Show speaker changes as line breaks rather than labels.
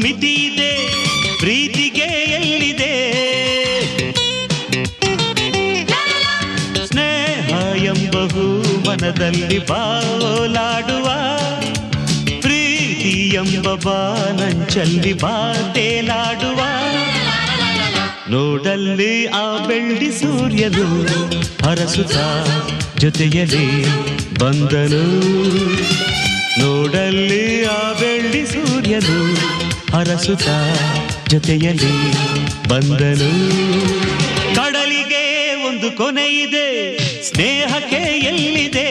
ಮಿತಿ ಇದೆ ಪ್ರೀತಿಗೆ ಎಲ್ಲಿದೆ ಸ್ನೇಹ ಎಂಬಹು ಮನದಲ್ಲಿ ಬಾಲಾಡುವ ಪ್ರೀತಿ ಎಂಬ ಬಾನಂಚಲ್ಲಿ ಬಾತೇಲಾಡುವ ನೋಡಲ್ಲಿ ಆ ಬೆಳ್ಳಿ ಸೂರ್ಯನು ಹರಸುತ್ತ ಜೊತೆಯಲ್ಲಿ ಬಂದನು ನೋಡಲ್ಲಿ ಆ ಬೆಳ್ಳಿ ಸೂರ್ಯನು ಹರಸುತ್ತ ಜೊತೆಯಲ್ಲಿ ಬಂದನು ಕಡಲಿಗೆ ಒಂದು ಕೊನೆ ಇದೆ ಸ್ನೇಹಕ್ಕೆ ಎಲ್ಲಿದೆ